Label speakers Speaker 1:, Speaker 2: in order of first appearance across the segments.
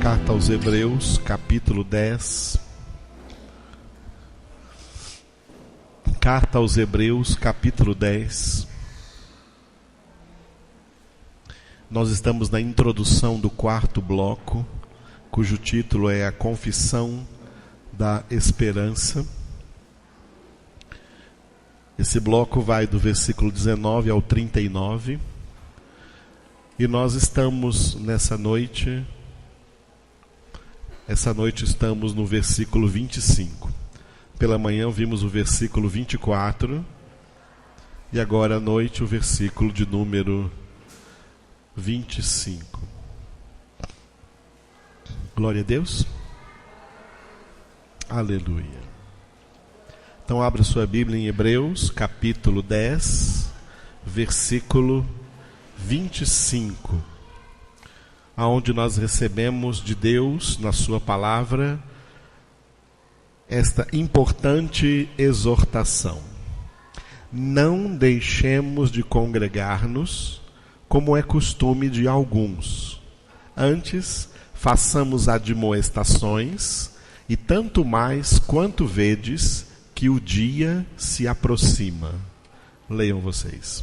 Speaker 1: Carta aos Hebreus, capítulo 10. Carta aos Hebreus, capítulo 10. Nós estamos na introdução do quarto bloco, cujo título é A Confissão da Esperança. Esse bloco vai do versículo 19 ao 39. E nós estamos nessa noite... Essa noite estamos no versículo 25. Pela manhã vimos o versículo 24. E agora à noite o versículo de número 25. Glória a Deus. Aleluia. Então abra sua Bíblia em Hebreus, capítulo 10, versículo 25. Aonde nós recebemos de Deus, na sua palavra, esta importante exortação. Não deixemos de congregar-nos, como é costume de alguns. Antes, façamos admoestações, e tanto mais quanto vedes que o dia se aproxima. Leiam vocês.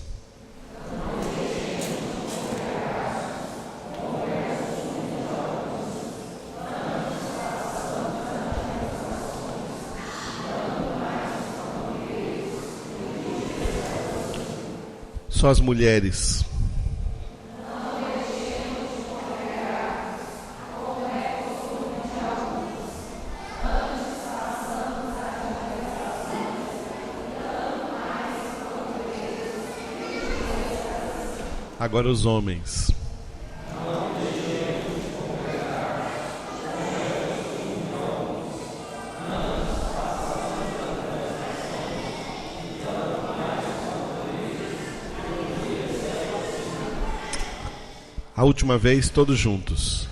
Speaker 1: Só as mulheres. Agora os homens. A última vez, todos juntos.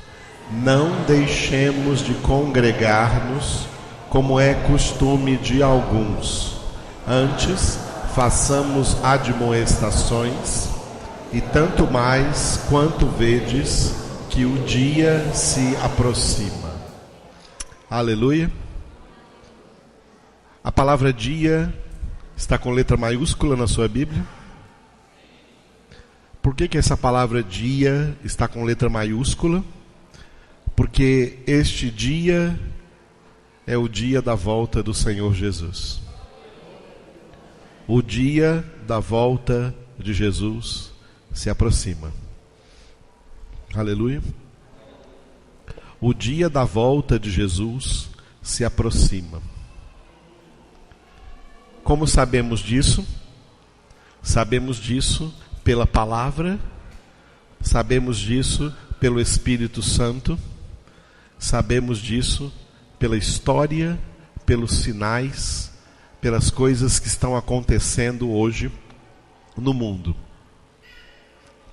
Speaker 1: Não deixemos de congregar-nos, como é costume de alguns. Antes, façamos admoestações, e tanto mais quanto vedes que o dia se aproxima. Aleluia. A palavra dia está com letra maiúscula na sua Bíblia. Por que essa palavra dia está com letra maiúscula? Porque este dia é o dia da volta do Senhor Jesus. O dia da volta de Jesus se aproxima. Aleluia. O dia da volta de Jesus se aproxima. Como sabemos disso? Sabemos disso pela palavra, sabemos disso pelo Espírito Santo, sabemos disso pela história, pelos sinais, pelas coisas que estão acontecendo hoje no mundo.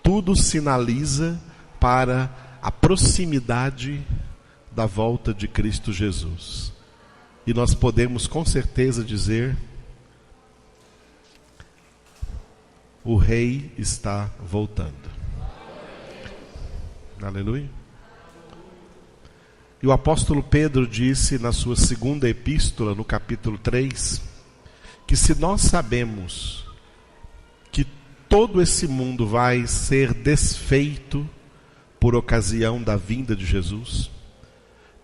Speaker 1: Tudo sinaliza para a proximidade da volta de Cristo Jesus. E nós podemos com certeza dizer: o Rei está voltando. Aleluia. E o apóstolo Pedro disse na sua segunda epístola, no capítulo 3, que se nós sabemos que todo esse mundo vai ser desfeito por ocasião da vinda de Jesus,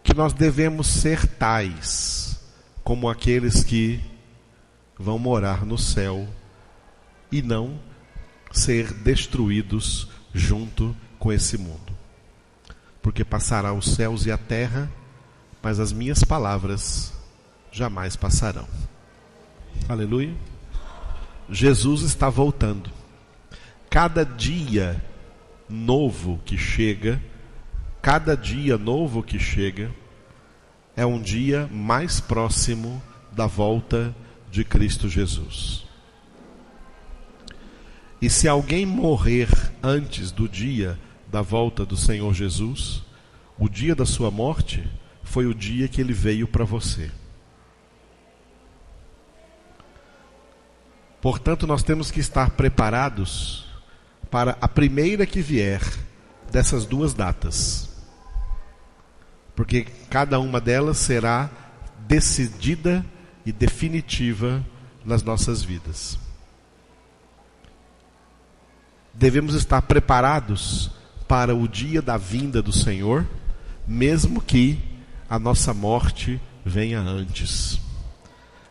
Speaker 1: que nós devemos ser tais como aqueles que vão morar no céu e não ser destruídos junto com esse mundo. Porque passará os céus e a terra, mas as minhas palavras jamais passarão. Aleluia. Jesus está voltando. Cada dia novo que chega, é um dia mais próximo da volta de Cristo Jesus. E se alguém morrer antes do dia da volta do Senhor Jesus, o dia da sua morte foi o dia que ele veio para você. Portanto, nós temos que estar preparados para a primeira que vier dessas duas datas. porque cada uma delas será decidida e definitiva nas nossas vidas. Devemos estar preparados para o dia da vinda do Senhor, mesmo que a nossa morte venha antes.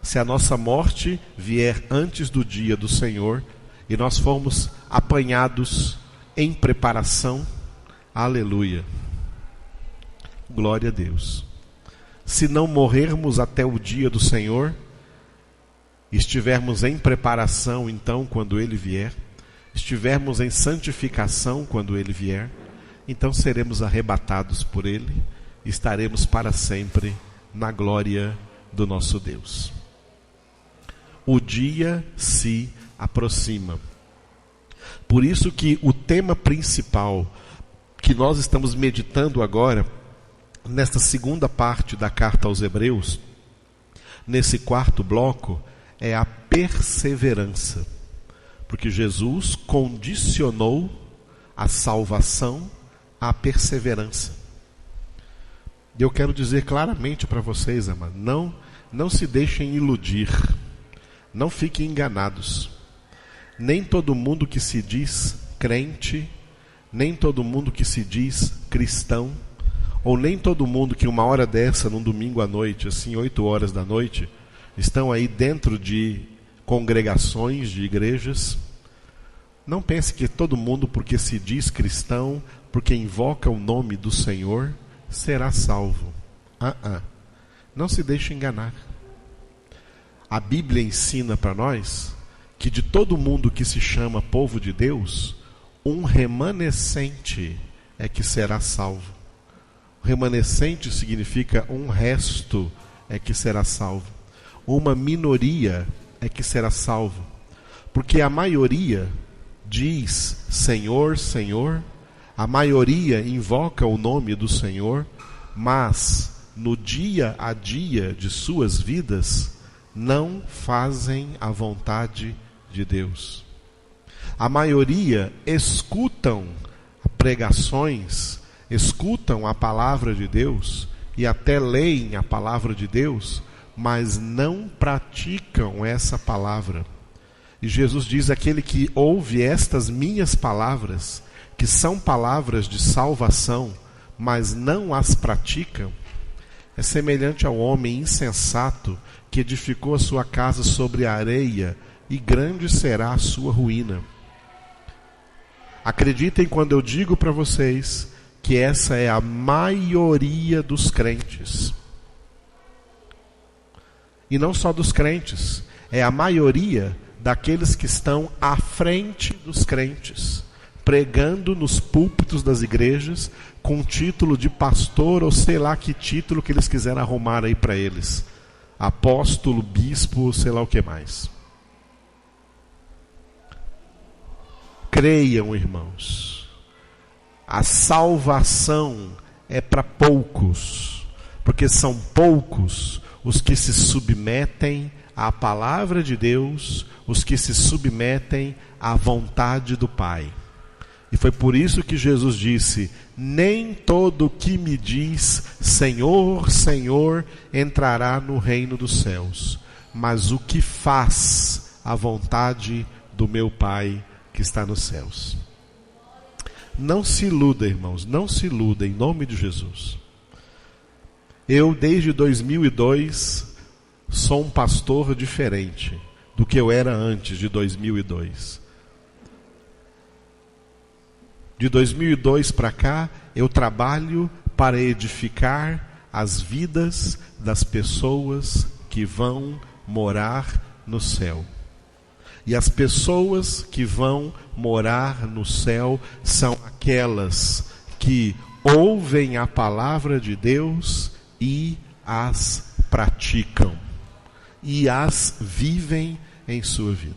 Speaker 1: Se a nossa morte vier antes do dia do Senhor e nós formos apanhados em preparação, aleluia, glória a Deus. Se não morrermos até o dia do Senhor, estivermos em preparação então quando Ele vier, estivermos em santificação quando Ele vier, então seremos arrebatados por Ele e estaremos para sempre na glória do nosso Deus. O dia se aproxima. Por isso que o tema principal que nós estamos meditando agora, nesta segunda parte da carta aos Hebreus, nesse quarto bloco, é a perseverança. Porque Jesus condicionou a salvação à perseverança. E eu quero dizer claramente para vocês, amados, não se deixem iludir, não fiquem enganados. Nem todo mundo que se diz crente, nem todo mundo que se diz cristão, ou nem todo mundo que uma hora dessa, num domingo à noite, assim, 8 horas da noite, estão aí dentro de congregações, de igrejas. Não pense que todo mundo, porque se diz cristão, porque invoca o nome do Senhor, será salvo. Não se deixe enganar. A Bíblia ensina para nós que de todo mundo que se chama povo de Deus, um remanescente é que será salvo. Remanescente significa um resto é que será salvo. Uma minoria é que será salvo. Porque a maioria diz Senhor, Senhor, a maioria invoca o nome do Senhor, mas no dia a dia de suas vidas não fazem a vontade de Deus. A maioria escutam pregações, escutam a palavra de Deus e até leem a palavra de Deus, mas não praticam essa palavra. E Jesus diz: aquele que ouve estas minhas palavras, que são palavras de salvação, mas não as praticam, é semelhante ao homem insensato que edificou a sua casa sobre a areia, e grande será a sua ruína. Acreditem quando eu digo para vocês que essa é a maioria dos crentes. E não só dos crentes, é a maioria daqueles que estão à frente dos crentes, pregando nos púlpitos das igrejas, com título de pastor, ou sei lá que título que eles quiserem arrumar aí para eles. Apóstolo, bispo, sei lá o que mais. Creiam, irmãos, a salvação é para poucos, porque são poucos os que se submetem à palavra de Deus, os que se submetem à vontade do Pai. E foi por isso que Jesus disse: nem todo que me diz Senhor, Senhor, entrará no reino dos céus, mas o que faz a vontade do meu Pai que está nos céus. Não se iluda, irmãos, não se iluda, em nome de Jesus. Eu, desde 2002, sou um pastor diferente do que eu era antes de 2002. De 2002 para cá, eu trabalho para edificar as vidas das pessoas que vão morar no céu. E as pessoas que vão morar no céu são aquelas que ouvem a palavra de Deus e as praticam. E as vivem em sua vida.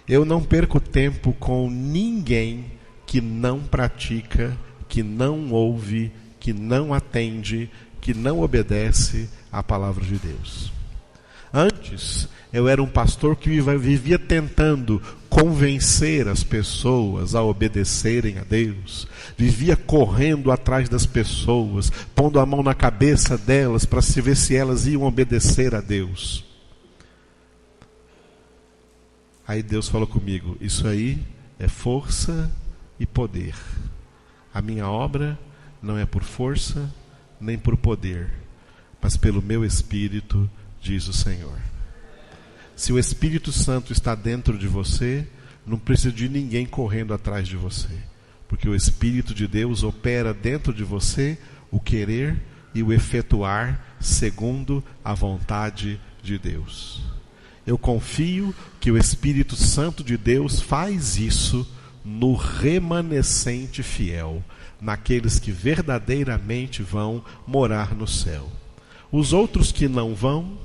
Speaker 1: Eu não perco tempo com ninguém que não pratica, que não ouve, que não atende, que não obedece à palavra de Deus. Antes, eu era um pastor que vivia tentando convencer as pessoas a obedecerem a Deus. Vivia correndo atrás das pessoas, pondo a mão na cabeça delas para se ver se elas iam obedecer a Deus. Aí Deus falou comigo: isso aí é força e poder. A minha obra não é por força nem por poder, mas pelo meu Espírito, diz o Senhor. Se o Espírito Santo está dentro de você, não precisa de ninguém correndo atrás de você, porque o Espírito de Deus opera dentro de você o querer e o efetuar segundo a vontade de Deus. Eu confio que o Espírito Santo de Deus faz isso no remanescente fiel, naqueles que verdadeiramente vão morar no céu. Os outros que não vão,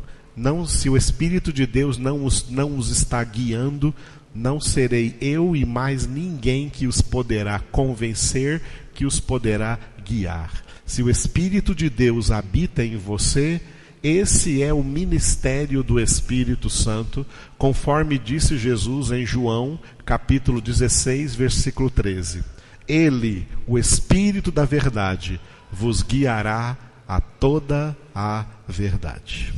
Speaker 1: se o Espírito de Deus não os está guiando, não serei eu e mais ninguém que os poderá convencer, que os poderá guiar. Se o Espírito de Deus habita em você, esse é o ministério do Espírito Santo, conforme disse Jesus em João, capítulo 16, versículo 13. Ele, o Espírito da verdade, vos guiará a toda a verdade.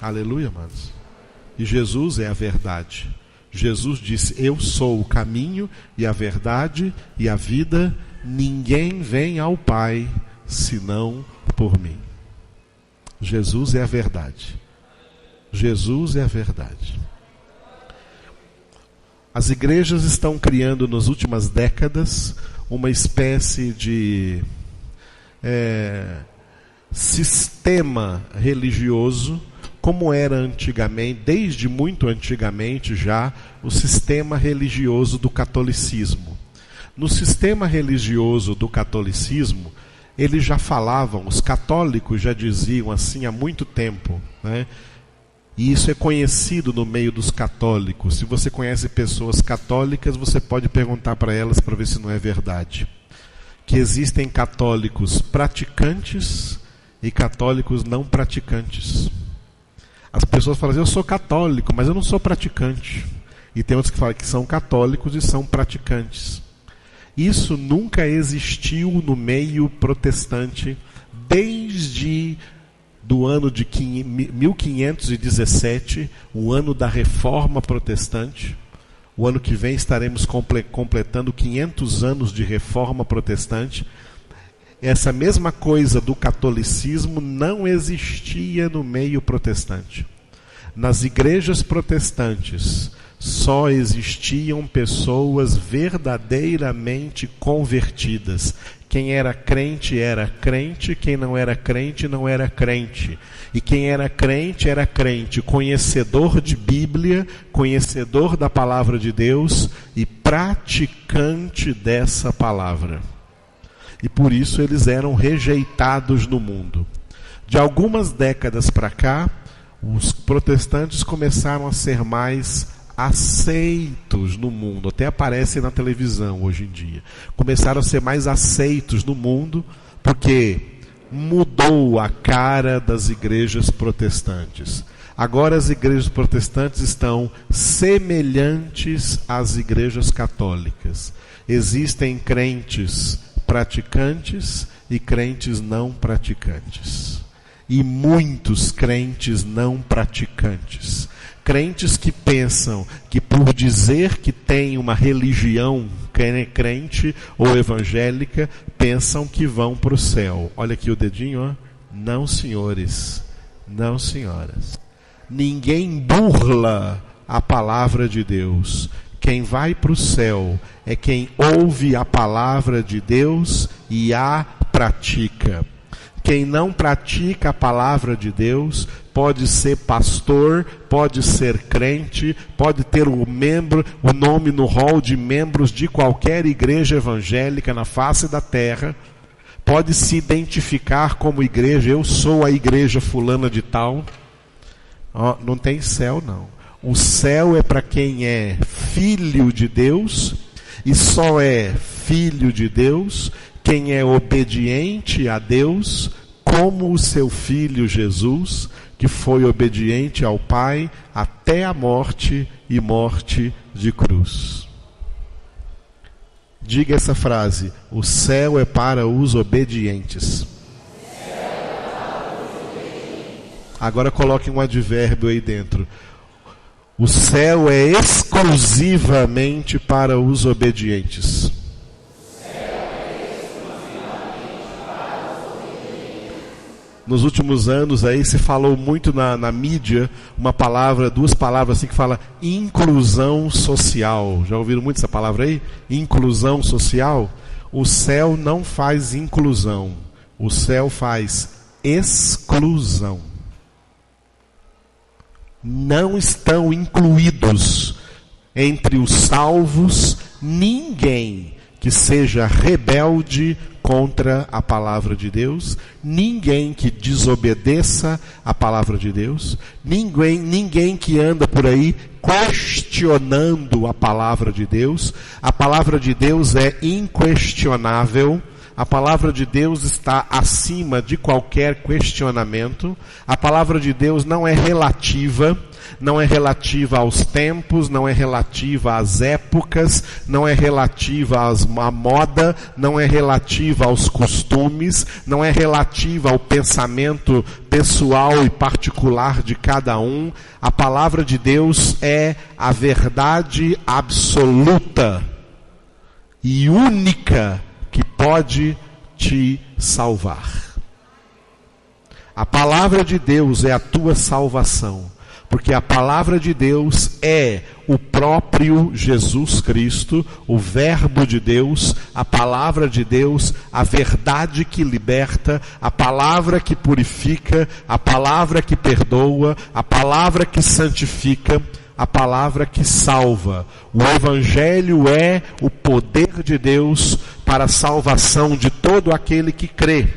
Speaker 1: Aleluia, amados. E Jesus é a verdade. Jesus disse: eu sou o caminho e a verdade e a vida. Ninguém vem ao Pai senão por mim. Jesus é a verdade. Jesus é a verdade. As igrejas estão criando nas últimas décadas uma espécie de sistema religioso, como era antigamente, desde muito antigamente já, o sistema religioso do catolicismo. No sistema religioso do catolicismo, eles já falavam, os católicos já diziam assim há muito tempo, né? E isso é conhecido no meio dos católicos. Se você conhece pessoas católicas, você pode perguntar para elas para ver se não é verdade. Que existem católicos praticantes e católicos não praticantes. As pessoas falam assim: eu sou católico, mas eu não sou praticante. E tem outros que falam que são católicos e são praticantes. Isso nunca existiu no meio protestante desde do ano de 1517, o ano da Reforma Protestante. O ano que vem estaremos completando 500 anos de Reforma Protestante. Essa mesma coisa do catolicismo não existia no meio protestante. Nas igrejas protestantes só existiam pessoas verdadeiramente convertidas. Quem era crente, quem não era crente, não era crente. E quem era crente, conhecedor de Bíblia, conhecedor da palavra de Deus e praticante dessa palavra. E por isso eles eram rejeitados no mundo. De algumas décadas para cá, os protestantes começaram a ser mais aceitos no mundo, até aparecem na televisão hoje em dia. Começaram a ser mais aceitos no mundo, porque mudou a cara das igrejas protestantes. Agora as igrejas protestantes estão semelhantes às igrejas católicas. Existem crentes praticantes e crentes não praticantes. E muitos crentes não praticantes. Crentes que pensam que por dizer que tem uma religião crente ou evangélica, pensam que vão para o céu. Olha aqui o dedinho, ó. Não, senhores. Não, senhoras. Ninguém burla a palavra de Deus. Quem vai para o céu é quem ouve a palavra de Deus e a pratica. Quem não pratica a palavra de Deus pode ser pastor, pode ser crente, pode ter o nome no rol de membros de qualquer igreja evangélica na face da terra, pode se identificar como igreja, eu sou a igreja fulana de tal. Não tem céu não. O céu é para quem é filho de Deus, e só é filho de Deus quem é obediente a Deus como o seu Filho Jesus, que foi obediente ao Pai até a morte e morte de cruz. Diga essa frase: o céu é para os obedientes. Agora coloque um advérbio aí dentro. O céu é exclusivamente para os obedientes. Nos últimos anos aí se falou muito na mídia duas palavras assim que fala inclusão social. Já ouviram muito essa palavra aí? Inclusão social. O céu não faz inclusão. O céu faz exclusão. Não estão incluídos entre os salvos ninguém que seja rebelde contra a palavra de Deus, ninguém que desobedeça a palavra de Deus, ninguém que anda por aí questionando a palavra de Deus. A palavra de Deus é inquestionável. A palavra de Deus está acima de qualquer questionamento. A palavra de Deus não é relativa aos tempos, não é relativa às épocas, não é relativa à moda, não é relativa aos costumes, não é relativa ao pensamento pessoal e particular de cada um. A palavra de Deus é a verdade absoluta e única que pode te salvar. A palavra de Deus é a tua salvação, porque a palavra de Deus é o próprio Jesus Cristo, o Verbo de Deus, a palavra de Deus, a verdade que liberta, a palavra que purifica, a palavra que perdoa, a palavra que santifica, a palavra que salva. O Evangelho é o poder de Deus para a salvação de todo aquele que crê,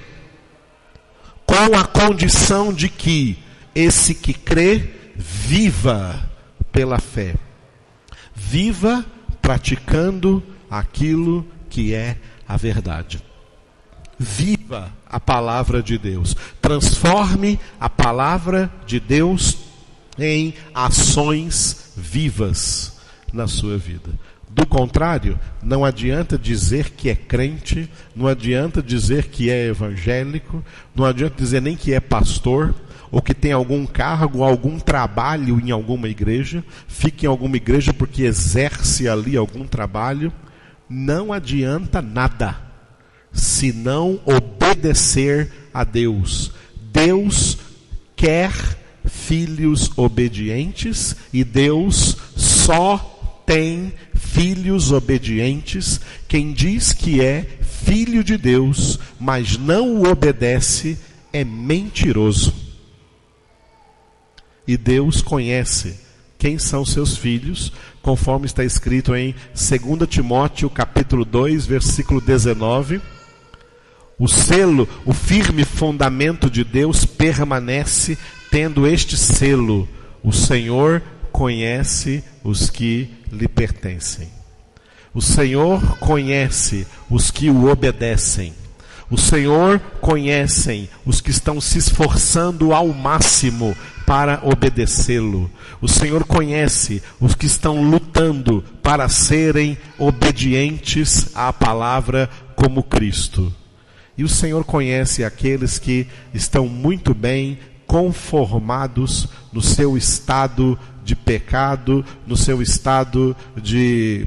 Speaker 1: com a condição de que esse que crê viva pela fé, viva praticando aquilo que é a verdade. Viva a palavra de Deus, transforme a palavra de Deus em ações vivas na sua vida. Do contrário, não adianta dizer que é crente, não adianta dizer que é evangélico, não adianta dizer nem que é pastor, ou que tem algum cargo, algum trabalho em alguma igreja, fica em alguma igreja porque exerce ali algum trabalho. Não adianta nada, se não obedecer a Deus. Deus quer filhos obedientes, e Deus só tem filhos obedientes. Quem diz que é filho de Deus, mas não o obedece, é mentiroso. E Deus conhece quem são seus filhos, conforme está escrito em 2 Timóteo capítulo 2, versículo 19. O selo, o firme fundamento de Deus permanece tendo este selo: o Senhor conhece os que lhe pertencem. O Senhor conhece os que o obedecem. O Senhor conhece os que estão se esforçando ao máximo para obedecê-lo. O Senhor conhece os que estão lutando para serem obedientes à palavra como Cristo. E o Senhor conhece aqueles que estão muito bem conformados no seu estado de pecado, no seu estado de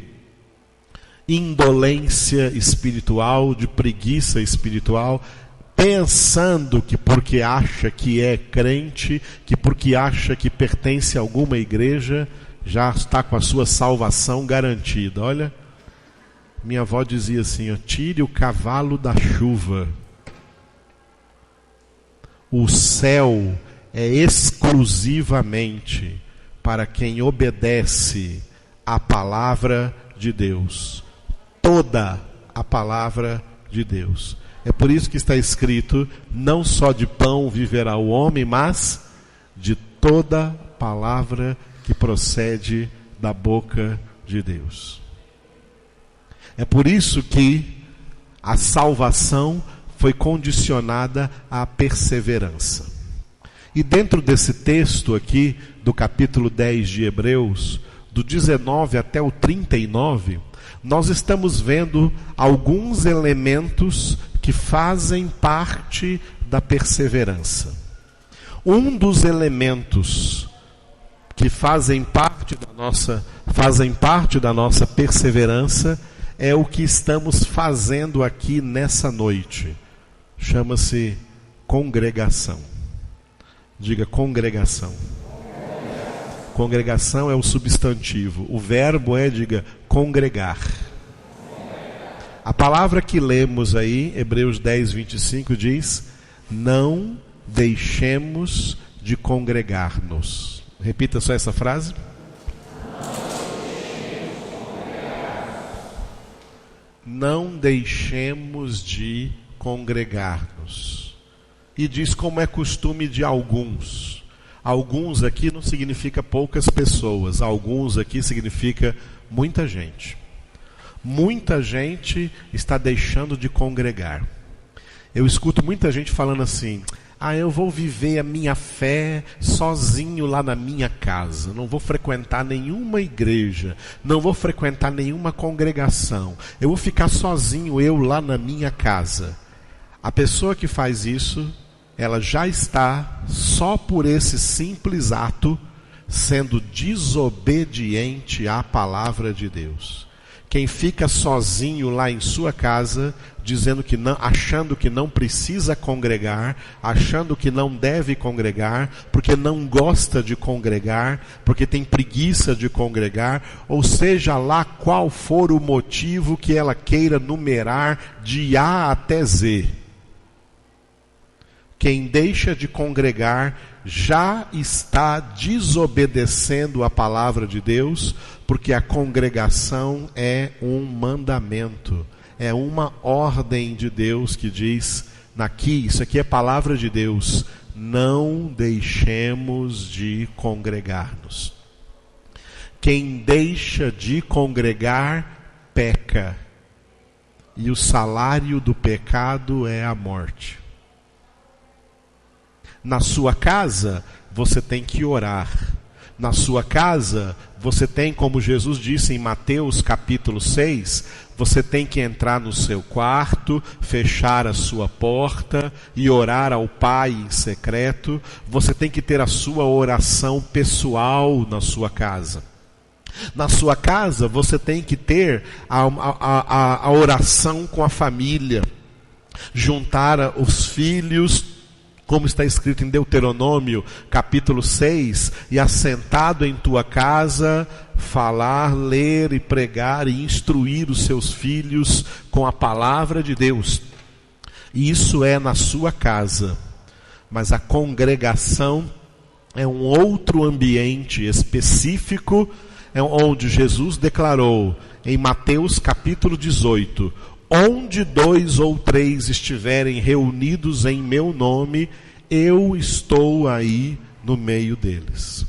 Speaker 1: indolência espiritual, de preguiça espiritual, pensando que porque acha que é crente, que porque acha que pertence a alguma igreja, já está com a sua salvação garantida. Olha, minha avó dizia assim, ó, tire o cavalo da chuva. O céu é exclusivamente para quem obedece à palavra de Deus. Toda a palavra de Deus. É por isso que está escrito, não só de pão viverá o homem, mas de toda palavra que procede da boca de Deus. É por isso que a salvação foi condicionada à perseverança. E dentro desse texto aqui, do capítulo 10 de Hebreus, do 19 até o 39, nós estamos vendo alguns elementos que fazem parte da perseverança. Um dos elementos que fazem parte da nossa perseverança é o que estamos fazendo aqui nessa noite. Chama-se congregação. Diga congregação. Congregação é o substantivo. O verbo é, diga, congregar. A palavra que lemos aí, Hebreus 10, 25, diz: não deixemos de congregar-nos. Repita só essa frase. Não deixemos de congregar-nos. E diz como é costume de alguns. Alguns aqui não significa poucas pessoas. Alguns aqui significa muita gente. Muita gente está deixando de congregar. Eu escuto muita gente falando assim: eu vou viver a minha fé sozinho lá na minha casa. Não vou frequentar nenhuma igreja. Não vou frequentar nenhuma congregação. Eu vou ficar sozinho, eu lá na minha casa. A pessoa que faz isso, ela já está, só por esse simples ato, sendo desobediente à palavra de Deus. Quem fica sozinho lá em sua casa, dizendo que não, achando que não precisa congregar, achando que não deve congregar, porque não gosta de congregar, porque tem preguiça de congregar, ou seja lá qual for o motivo que ela queira numerar de A até Z. Quem deixa de congregar já está desobedecendo a palavra de Deus, porque a congregação é um mandamento, é uma ordem de Deus que diz, isso aqui é palavra de Deus, não deixemos de congregar-nos. Quem deixa de congregar, peca, e o salário do pecado é a morte. Na sua casa, você tem que orar. Na sua casa, você tem, como Jesus disse em Mateus capítulo 6, você tem que entrar no seu quarto, fechar a sua porta e orar ao Pai em secreto. Você tem que ter a sua oração pessoal na sua casa. Na sua casa, você tem que ter a oração com a família. Juntar os filhos, como está escrito em Deuteronômio, capítulo 6, e assentado em tua casa, falar, ler e pregar e instruir os seus filhos com a palavra de Deus. E isso é na sua casa. Mas a congregação é um outro ambiente específico, é onde Jesus declarou em Mateus capítulo 18: onde 2 ou 3 estiverem reunidos em meu nome, eu estou aí no meio deles.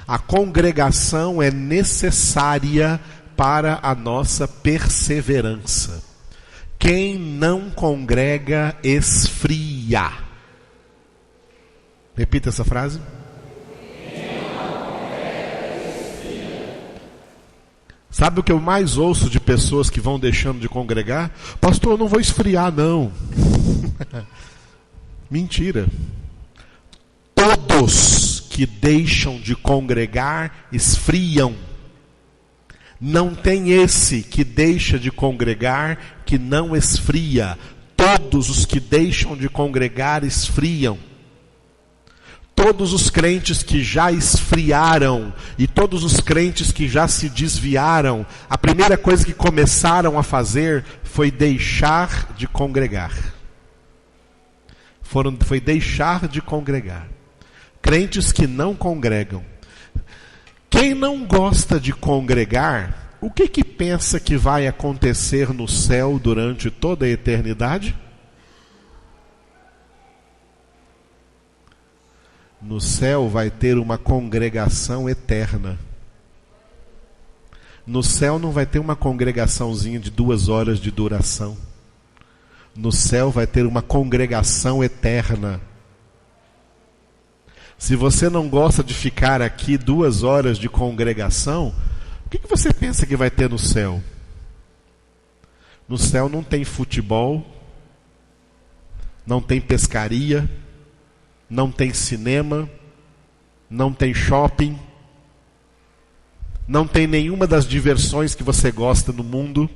Speaker 1: A congregação é necessária para a nossa perseverança. Quem não congrega, esfria. Repita essa frase. Sabe o que eu mais ouço de pessoas que vão deixando de congregar? Pastor, eu não vou esfriar, não. Mentira. Todos que deixam de congregar, esfriam. Não tem esse que deixa de congregar, que não esfria. Todos os que deixam de congregar, esfriam. Todos os crentes que já esfriaram e todos os crentes que já se desviaram, a primeira coisa que começaram a fazer foi deixar de congregar. Foi deixar de congregar. Crentes que não congregam. Quem não gosta de congregar, o que pensa que vai acontecer no céu durante toda a eternidade? No céu vai ter uma congregação eterna. No céu não vai ter uma congregaçãozinha de 2 horas de duração. No céu vai ter uma congregação eterna. Se você não gosta de ficar aqui 2 horas de congregação, o que você pensa que vai ter no céu? No céu não tem futebol, não tem pescaria, não tem cinema, não tem shopping, não tem nenhuma das diversões que você gosta no mundo.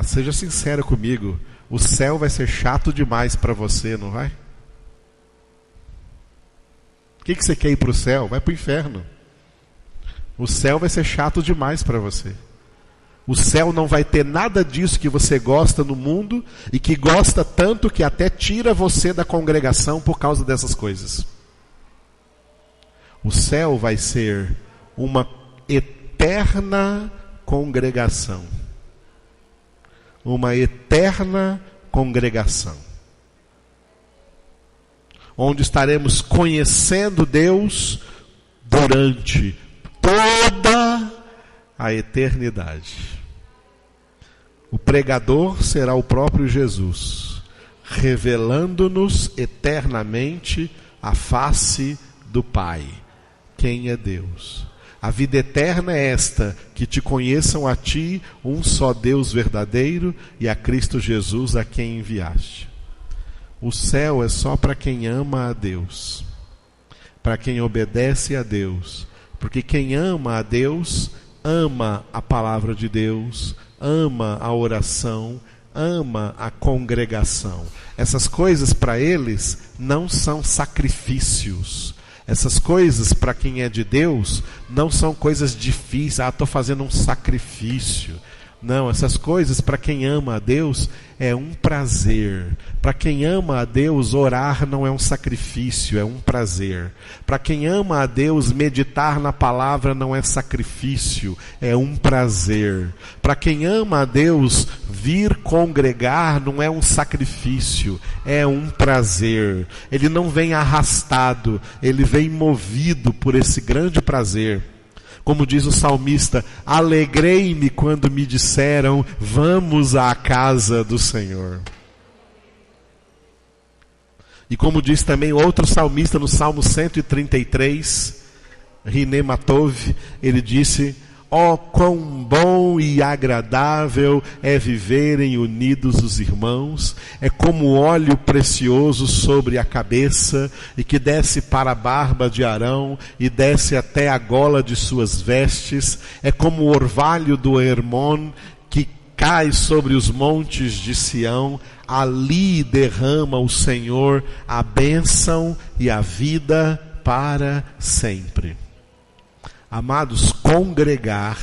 Speaker 1: Seja sincero comigo, o céu vai ser chato demais para você, não vai? O que você quer ir para o céu? Vai para o inferno. O céu vai ser chato demais para você. O céu não vai ter nada disso que você gosta no mundo e que gosta tanto que até tira você da congregação por causa dessas coisas. O céu vai ser uma eterna congregação. Uma eterna congregação. Onde estaremos conhecendo Deus durante toda a eternidade. O pregador será o próprio Jesus, revelando-nos eternamente a face do Pai. Quem é Deus? A vida eterna é esta, que te conheçam a ti, um só Deus verdadeiro, e a Cristo Jesus a quem enviaste. O céu é só para quem ama a Deus, para quem obedece a Deus, porque quem ama a Deus, ama a palavra de Deus, ama a oração, ama a congregação. Essas coisas para eles não são sacrifícios. Essas coisas para quem é de Deus não são coisas difíceis. Estou fazendo um sacrifício. Não, essas coisas para quem ama a Deus é um prazer. Para quem ama a Deus, orar não é um sacrifício, é um prazer. Para quem ama a Deus, meditar na palavra não é sacrifício, é um prazer. Para quem ama a Deus, vir congregar não é um sacrifício, é um prazer. Ele não vem arrastado, ele vem movido por esse grande prazer. Como diz o salmista, alegrei-me quando me disseram, vamos à casa do Senhor. E como diz também outro salmista no Salmo 133, Riné Matov, ele disse, quão bom e agradável é viverem unidos os irmãos, é como óleo precioso sobre a cabeça, e que desce para a barba de Arão, e desce até a gola de suas vestes, é como o orvalho do Hermon, que cai sobre os montes de Sião, ali derrama o Senhor a bênção e a vida para sempre. Amados, congregar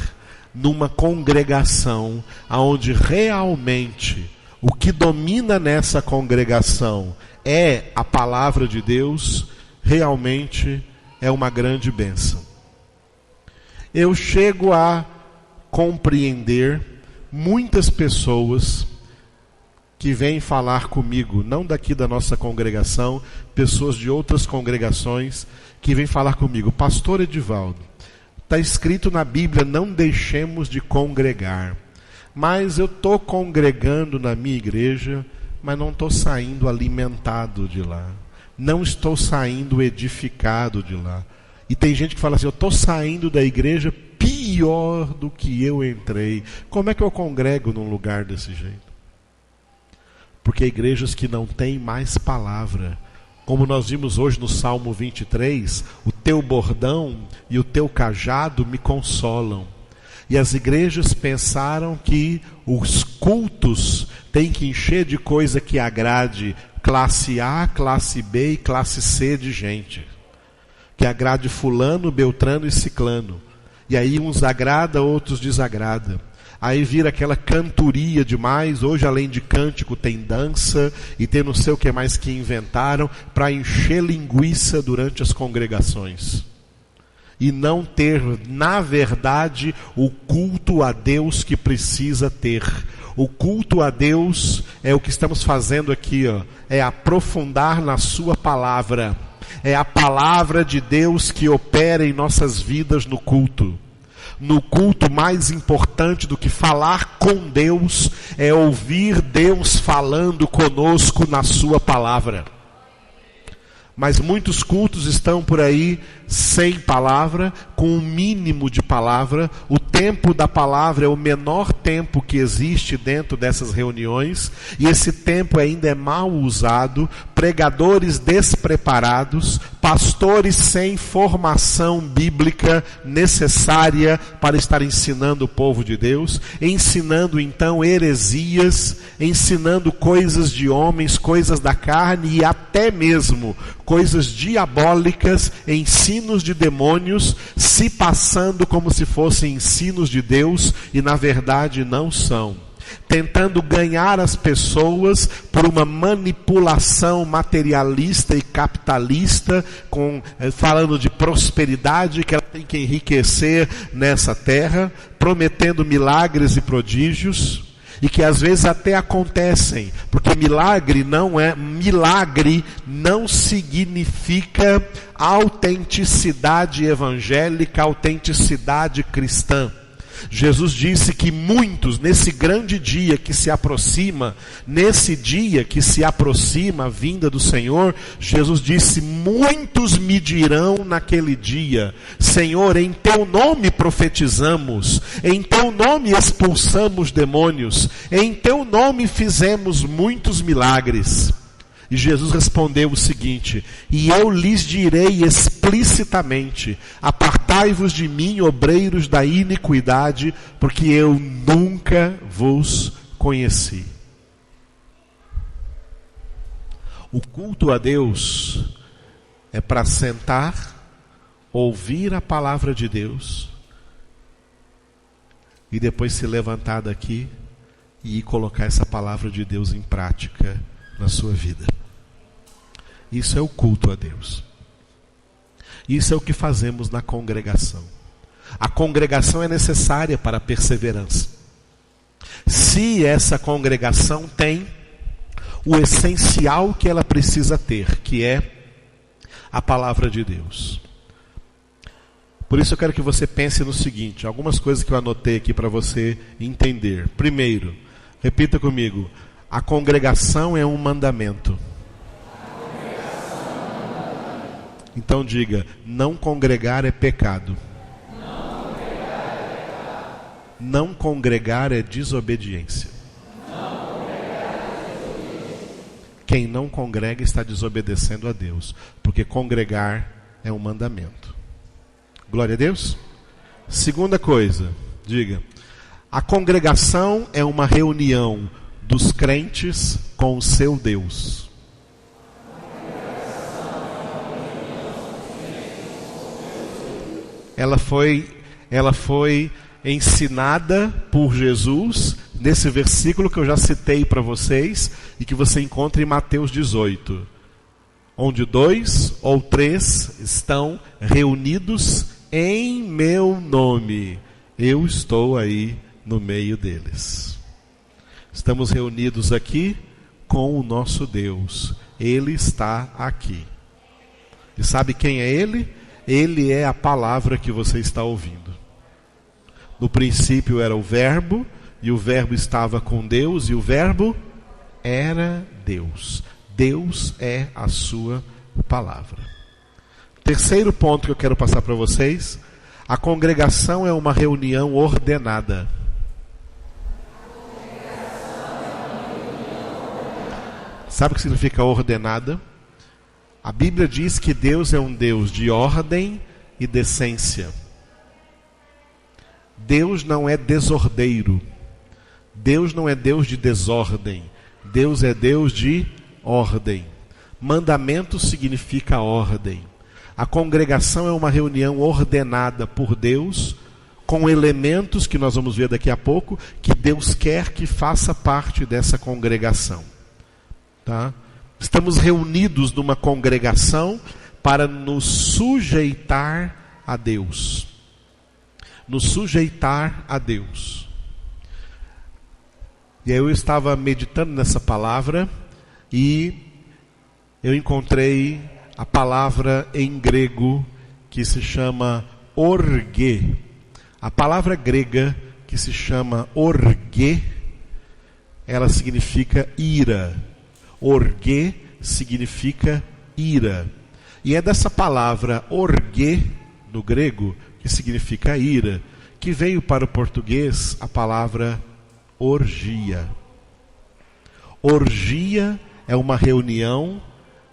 Speaker 1: numa congregação onde realmente o que domina nessa congregação é a palavra de Deus, realmente é uma grande bênção. Eu chego a compreender muitas pessoas que vêm falar comigo, não daqui da nossa congregação, pessoas de outras congregações que vêm falar comigo, Pastor Edivaldo, está escrito na Bíblia, não deixemos de congregar. Mas eu estou congregando na minha igreja, mas não estou saindo alimentado de lá. Não estou saindo edificado de lá. E tem gente que fala assim, eu estou saindo da igreja pior do que eu entrei. Como é que eu congrego num lugar desse jeito? Porque igrejas que não têm mais palavra, como nós vimos hoje no Salmo 23, o teu bordão e o teu cajado me consolam. E as igrejas pensaram que os cultos têm que encher de coisa que agrade classe A, classe B e classe C de gente. Que agrade fulano, beltrano e ciclano. E aí uns agrada, outros desagrada. Aí vira aquela cantoria demais. Hoje, além de cântico, tem dança e tem não sei o que mais que inventaram para encher linguiça durante as congregações. E não ter, na verdade, o culto a Deus que precisa ter. O culto a Deus é o que estamos fazendo aqui, é aprofundar na sua palavra. É a palavra de Deus que opera em nossas vidas no culto. no culto mais importante do que falar com Deus é ouvir Deus falando conosco na sua palavra. Mas muitos cultos estão por aí sem palavra, com um mínimo de palavra. O tempo da palavra é o menor tempo que existe dentro dessas reuniões, e esse tempo ainda é mal usado, pregadores despreparados, pastores sem formação bíblica necessária para estar ensinando o povo de Deus, ensinando então heresias, ensinando coisas de homens, coisas da carne e até mesmo coisas diabólicas, ensinos de demônios, se passando como se fossem ensinos de Deus e na verdade não são. Tentando ganhar as pessoas por uma manipulação materialista e capitalista, falando de prosperidade, que ela tem que enriquecer nessa terra, prometendo milagres e prodígios, e que às vezes até acontecem, porque milagre não significa autenticidade evangélica, autenticidade cristã. Jesus disse que muitos, nesse grande dia que se aproxima, a vinda do Senhor, Jesus disse: muitos me dirão naquele dia: Senhor, em teu nome profetizamos, em teu nome expulsamos demônios, em teu nome fizemos muitos milagres. E Jesus respondeu o seguinte: e eu lhes direi explicitamente: apartai-vos de mim, obreiros da iniquidade, porque eu nunca vos conheci. O culto a Deus é para sentar, ouvir a palavra de Deus e depois se levantar daqui e ir colocar essa palavra de Deus em prática na sua vida. Isso é o culto a Deus. Isso é o que fazemos na congregação. A congregação é necessária para a perseverança. Se essa congregação tem o essencial que ela precisa ter, que é a palavra de Deus. Por isso eu quero que você pense no seguinte, algumas coisas que eu anotei aqui para você entender. Primeiro, repita comigo: a congregação é um mandamento. Então diga: não congregar é pecado. Não congregar é desobediência. Quem não congrega está desobedecendo a Deus, porque congregar é um mandamento. Glória a Deus. Segunda coisa, diga: a congregação é uma reunião dos crentes com o seu Deus. Ela foi ensinada por Jesus nesse versículo que eu já citei para vocês e que você encontra em Mateus 18. Onde 2 ou 3 estão reunidos em meu nome, eu estou aí no meio deles. Estamos reunidos aqui com o nosso Deus. Ele está aqui. E sabe quem é Ele? Ele é a palavra que você está ouvindo. No princípio era o Verbo, e o Verbo estava com Deus, e o Verbo era Deus. Deus é a sua palavra. Terceiro ponto que eu quero passar para vocês: a congregação é uma reunião ordenada. Sabe o que significa ordenada? A Bíblia diz que Deus é um Deus de ordem e decência. Deus não é desordeiro. Deus não é Deus de desordem. Deus é Deus de ordem. Mandamento significa ordem. A congregação é uma reunião ordenada por Deus, com elementos que nós vamos ver daqui a pouco, que Deus quer que faça parte dessa congregação. Tá? Estamos reunidos numa congregação para nos sujeitar a Deus. Nos sujeitar a Deus. E aí eu estava meditando nessa palavra e eu encontrei a palavra em grego que se chama orgue. A palavra grega que se chama orgê, ela significa ira. Orgê significa ira. E é dessa palavra orgê, no grego, que significa ira, que veio para o português a palavra orgia. Orgia é uma reunião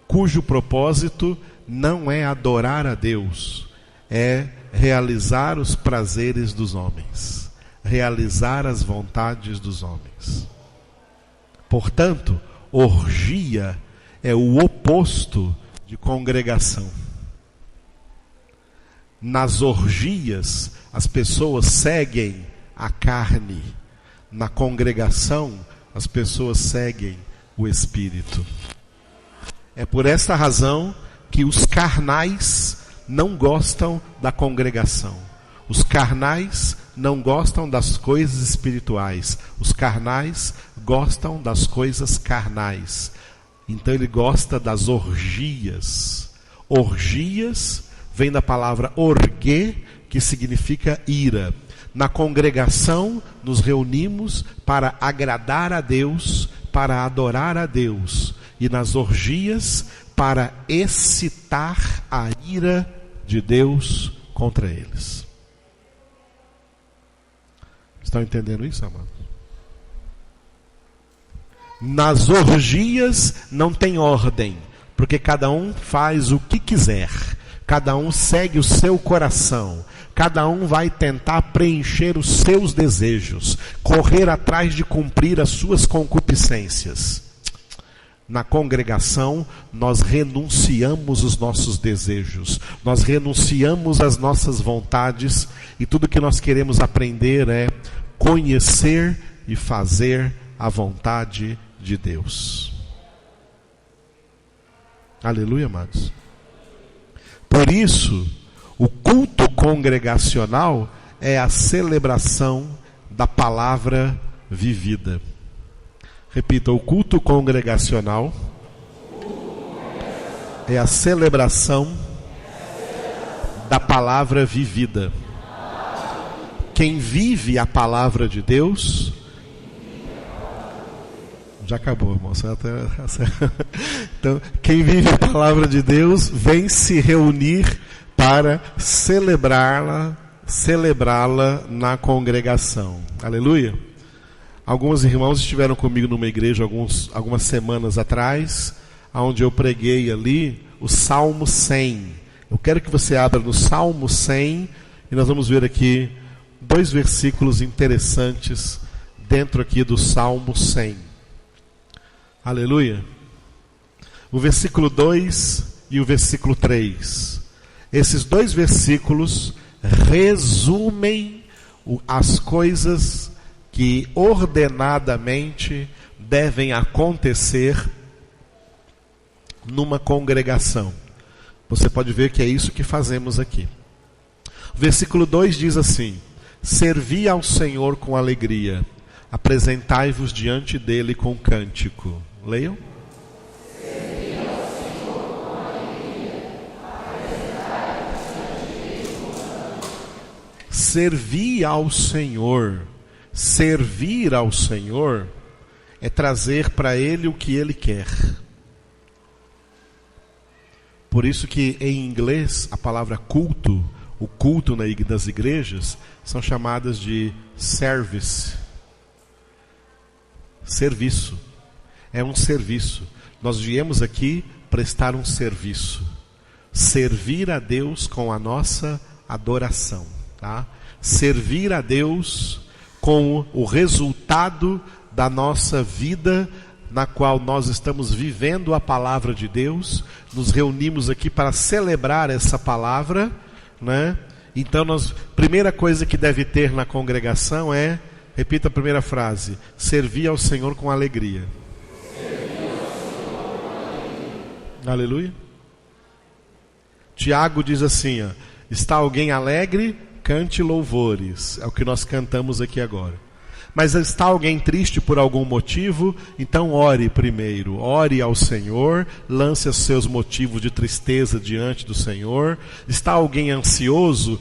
Speaker 1: cujo propósito não é adorar a Deus, é realizar os prazeres dos homens, realizar as vontades dos homens. Portanto, orgia é o oposto de congregação. Nas orgias, as pessoas seguem a carne. Na congregação, as pessoas seguem o Espírito. É por esta razão que os carnais não gostam da congregação. Os carnais não gostam das coisas espirituais. Os carnais gostam das coisas carnais. Então ele gosta das orgias. Orgias vem da palavra orgê, que significa ira. Na congregação nos reunimos para agradar a Deus, para adorar a Deus. E nas orgias para excitar a ira de Deus contra eles. Estão entendendo isso, amado? Nas orgias não tem ordem, porque cada um faz o que quiser. Cada um segue o seu coração. Cada um vai tentar preencher os seus desejos, correr atrás de cumprir as suas concupiscências. Na congregação, nós renunciamos os nossos desejos, nós renunciamos as nossas vontades, e tudo que nós queremos aprender é conhecer e fazer a vontade de Deus. Aleluia, amados. Por isso, o culto congregacional é a celebração da palavra vivida. Repita, o culto congregacional é a celebração da palavra vivida. Quem vive a palavra de Deus... Já acabou, irmão. Então, quem vive a palavra de Deus vem se reunir para celebrá-la na congregação. Aleluia. Alguns irmãos estiveram comigo numa igreja algumas semanas atrás, onde eu preguei ali o Salmo 100. Eu quero que você abra no Salmo 100 e nós vamos ver aqui 2 versículos interessantes dentro aqui do Salmo 100. Aleluia. O versículo 2 e o versículo 3. Esses 2 versículos resumem as coisas que ordenadamente devem acontecer numa congregação. Você pode ver que é isso que fazemos aqui. O versículo 2 diz assim: servi ao Senhor com alegria, apresentai-vos diante dele com cântico. Leiam. Servir ao Senhor. Servir ao Senhor é trazer para Ele o que Ele quer. Por isso que em inglês a palavra culto, o culto nas igrejas, são chamadas de service. Serviço. É um serviço. Nós viemos aqui prestar um serviço. Servir a Deus com a nossa adoração. Tá? Servir a Deus com o resultado da nossa vida, na qual nós estamos vivendo a palavra de Deus. Nos reunimos aqui para celebrar essa palavra, né? Então, primeira coisa que deve ter na congregação é, repita a primeira frase: servir ao Senhor com alegria. Aleluia. Tiago diz assim, está alguém alegre? Cante louvores. É o que nós cantamos aqui agora. Mas está alguém triste por algum motivo? Então ore primeiro, ore ao Senhor, lance os seus motivos de tristeza diante do Senhor. Está alguém ansioso?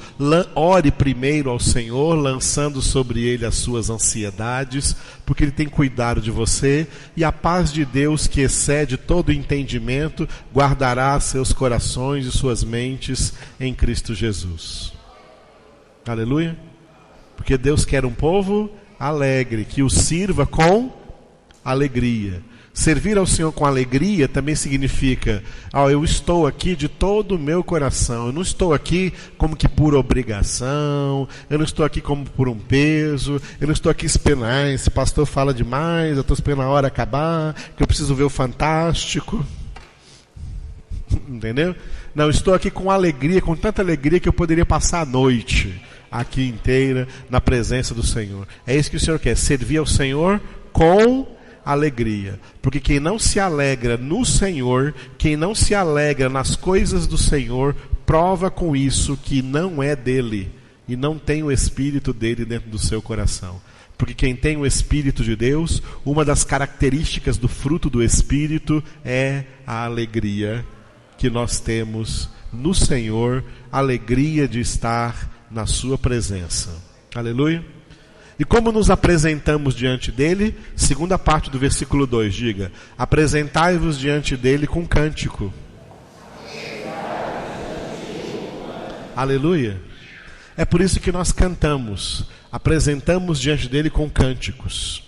Speaker 1: Ore primeiro ao Senhor, lançando sobre Ele as suas ansiedades, porque Ele tem cuidado de você, e a paz de Deus, que excede todo entendimento, guardará seus corações e suas mentes em Cristo Jesus. Aleluia? Porque Deus quer um povo alegre, que o sirva com alegria. Servir ao Senhor com alegria também significa, eu estou aqui de todo o meu coração, eu não estou aqui como que por obrigação, eu não estou aqui como por um peso, eu não estou aqui esperando, esse pastor fala demais, eu estou esperando a hora acabar, que eu preciso ver o Fantástico. Entendeu? Não, estou aqui com alegria, com tanta alegria que eu poderia passar a noite aqui inteira na presença do Senhor. É isso que o Senhor quer, servir ao Senhor com alegria. Porque quem não se alegra no Senhor, quem não se alegra nas coisas do Senhor, prova com isso que não é dele e não tem o Espírito dele dentro do seu coração. Porque quem tem o Espírito de Deus, uma das características do fruto do Espírito é a alegria que nós temos no Senhor, alegria de estar na sua presença. Aleluia. E como nos apresentamos diante dele? Segunda parte do versículo 2, diga: apresentai-vos diante dele com cântico. Aleluia. É por isso que nós cantamos, apresentamos diante dele com cânticos.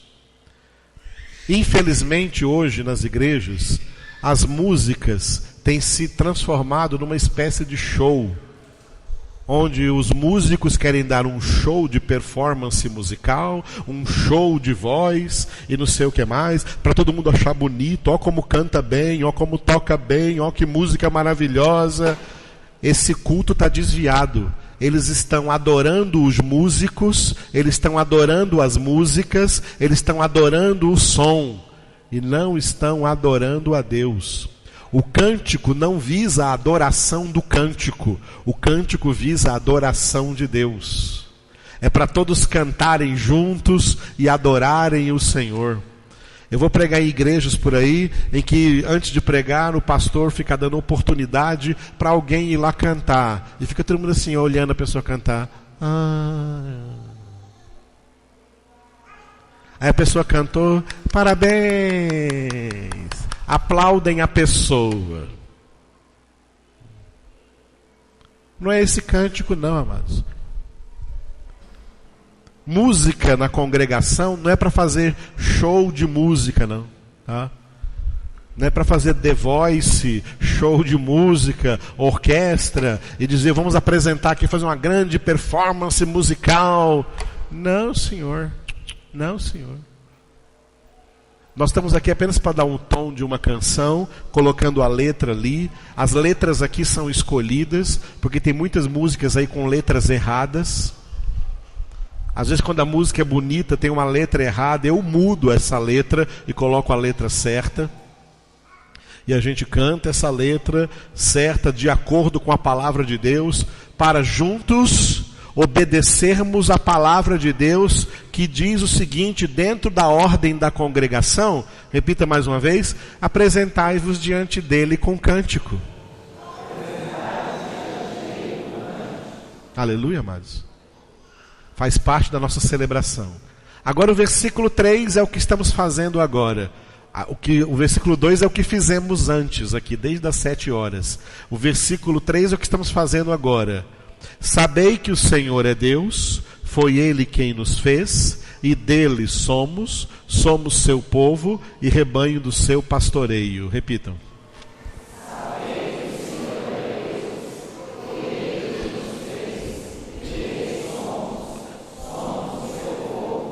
Speaker 1: Infelizmente hoje nas igrejas, as músicas têm se transformado numa espécie de show, onde os músicos querem dar um show de performance musical, um show de voz e não sei o que mais, para todo mundo achar bonito, ó como canta bem, ó como toca bem, ó que música maravilhosa. Esse culto está desviado. Eles estão adorando os músicos, eles estão adorando as músicas, eles estão adorando o som e não estão adorando a Deus. O cântico não visa a adoração do cântico, o cântico visa a adoração de Deus. É para todos cantarem juntos e adorarem o Senhor. Eu vou pregar em igrejas por aí, em que antes de pregar, o pastor fica dando oportunidade para alguém ir lá cantar. E fica todo mundo assim, olhando a pessoa cantar. Aí a pessoa cantou, parabéns. Aplaudem a pessoa. Não é esse cântico não, amados. Música na congregação não é para fazer show de música, não. Tá? Não é para fazer The Voice, show de música, orquestra, e dizer, vamos apresentar aqui, fazer uma grande performance musical. Não, senhor. Não, senhor. Nós estamos aqui apenas para dar um tom de uma canção, colocando a letra ali. As letras aqui são escolhidas, porque tem muitas músicas aí com letras erradas. Às vezes quando a música é bonita, tem uma letra errada, eu mudo essa letra e coloco a letra certa. E a gente canta essa letra certa de acordo com a palavra de Deus, para juntos obedecermos a palavra de Deus, que diz o seguinte, dentro da ordem da congregação, repita mais uma vez, apresentai-vos diante dele com cântico. Aleluia, amados. Faz parte da nossa celebração. Agora o versículo 3 é o que estamos fazendo agora. O versículo 2 é o que fizemos antes, aqui, desde as 7 horas. O versículo 3 é o que estamos fazendo agora. Sabei que o Senhor é Deus, foi Ele quem nos fez, e dele somos seu povo e rebanho do seu pastoreio. Repitam. Sabei que o Senhor é Deus, foi Ele quem nos fez, e dele somos seu povo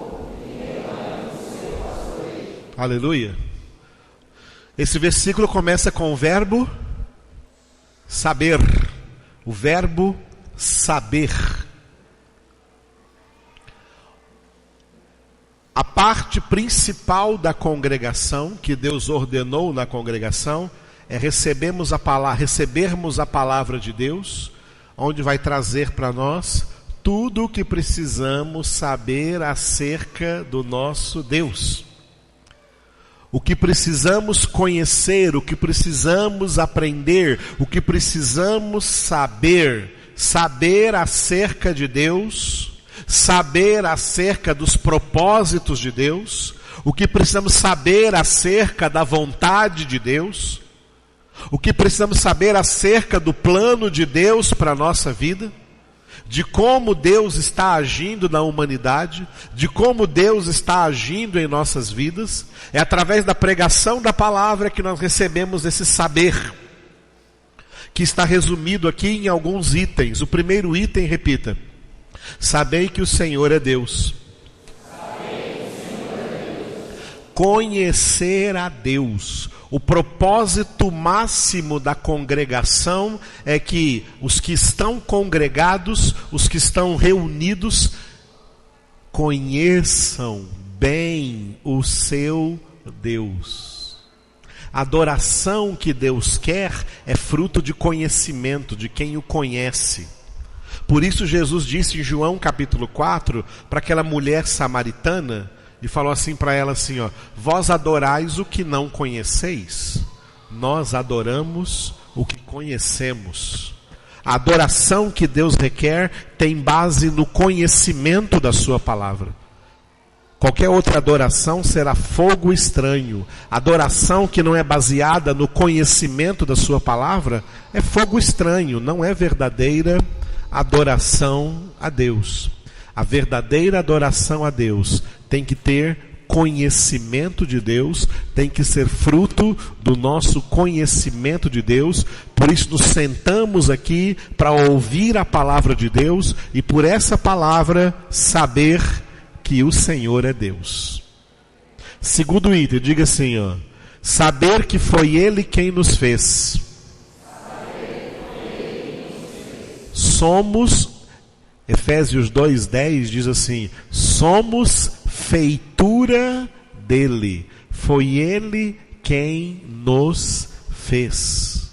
Speaker 1: e rebanho do seu pastoreio. Aleluia. Esse versículo começa com o verbo saber. O verbo saber. A parte principal da congregação, que Deus ordenou na congregação, é recebermos a palavra de Deus, onde vai trazer para nós tudo o que precisamos saber acerca do nosso Deus. O que precisamos conhecer, o que precisamos aprender, o que precisamos saber acerca de Deus, saber acerca dos propósitos de Deus, o que precisamos saber acerca da vontade de Deus, o que precisamos saber acerca do plano de Deus para a nossa vida, de como Deus está agindo na humanidade, de como Deus está agindo em nossas vidas. É através da pregação da palavra que nós recebemos esse saber, que está resumido aqui em alguns itens. O primeiro item, repita: sabei que o Senhor é Deus. Conhecer a Deus. O propósito máximo da congregação é que os que estão congregados, os que estão reunidos, conheçam bem o seu Deus. A adoração que Deus quer é fruto de conhecimento, de quem o conhece. Por isso Jesus disse em João capítulo 4, para aquela mulher samaritana, e falou assim para ela assim, vós adorais o que não conheceis, nós adoramos o que conhecemos. A adoração que Deus requer tem base no conhecimento da sua palavra. Qualquer outra adoração será fogo estranho. A adoração que não é baseada no conhecimento da sua palavra é fogo estranho, não é verdadeira adoração a Deus. A verdadeira adoração a Deus tem que ter conhecimento de Deus, tem que ser fruto do nosso conhecimento de Deus. Por isso nos sentamos aqui para ouvir a palavra de Deus e por essa palavra saber que o Senhor é Deus. Segundo item, diga assim, saber que foi Ele quem nos fez. Somos, Efésios 2:10 diz assim, somos feitura dele, foi Ele quem nos fez.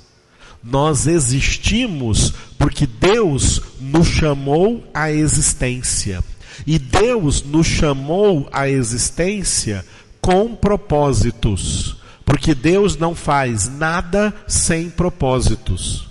Speaker 1: Nós existimos porque Deus nos chamou à existência. E Deus nos chamou à existência com propósitos, porque Deus não faz nada sem propósitos.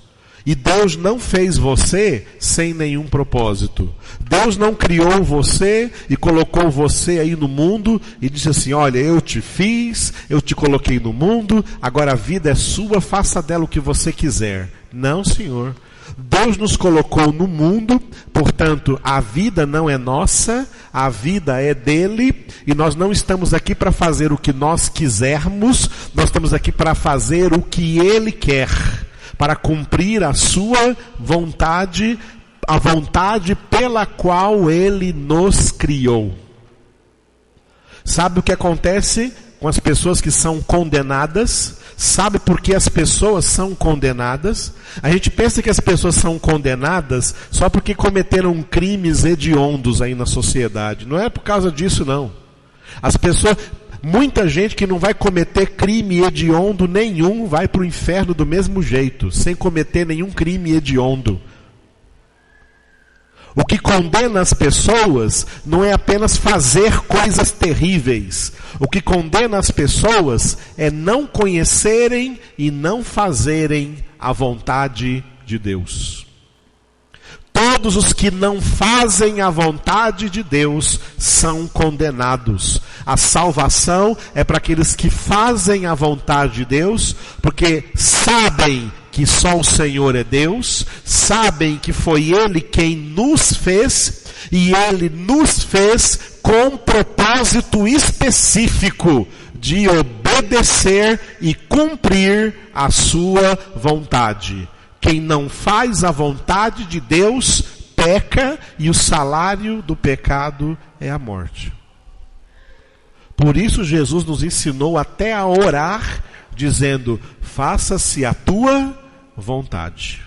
Speaker 1: E Deus não fez você sem nenhum propósito. Deus não criou você e colocou você aí no mundo e disse assim, olha, eu te fiz, eu te coloquei no mundo, agora a vida é sua, faça dela o que você quiser. Não, Senhor. Deus nos colocou no mundo, portanto, a vida não é nossa, a vida é dele, e nós não estamos aqui para fazer o que nós quisermos, nós estamos aqui para fazer o que ele quer, para cumprir a sua vontade, a vontade pela qual ele nos criou. Sabe o que acontece com as pessoas que são condenadas? Sabe por que as pessoas são condenadas? A gente pensa que as pessoas são condenadas só porque cometeram crimes hediondos aí na sociedade. Não é por causa disso, não. As pessoas... Muita gente que não vai cometer crime hediondo nenhum vai para o inferno do mesmo jeito, sem cometer nenhum crime hediondo. O que condena as pessoas não é apenas fazer coisas terríveis. O que condena as pessoas é não conhecerem e não fazerem a vontade de Deus. Todos os que não fazem a vontade de Deus são condenados. A salvação é para aqueles que fazem a vontade de Deus, porque sabem que só o Senhor é Deus, sabem que foi Ele quem nos fez, e Ele nos fez com propósito específico de obedecer e cumprir a sua vontade. Quem não faz a vontade de Deus, peca, e o salário do pecado é a morte. Por isso Jesus nos ensinou até a orar, dizendo, faça-se a tua vontade,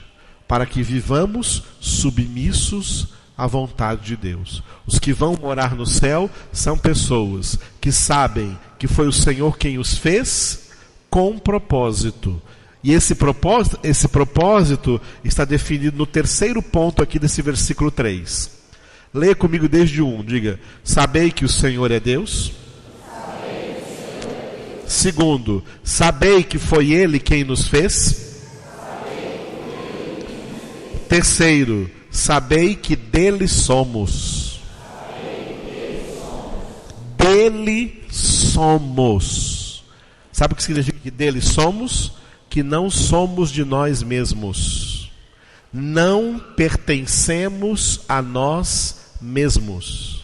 Speaker 1: para que vivamos submissos à vontade de Deus. Os que vão morar no céu são pessoas que sabem que foi o Senhor quem os fez com propósito. E esse propósito está definido no terceiro ponto aqui desse versículo 3. Leia comigo desde o 1. Diga: sabei que o Senhor é Deus. Segundo, sabei que foi Ele quem nos fez. Terceiro, sabei que dele somos. Dele somos. Sabe o que significa que dele somos? Que não somos de nós mesmos. Não pertencemos a nós mesmos.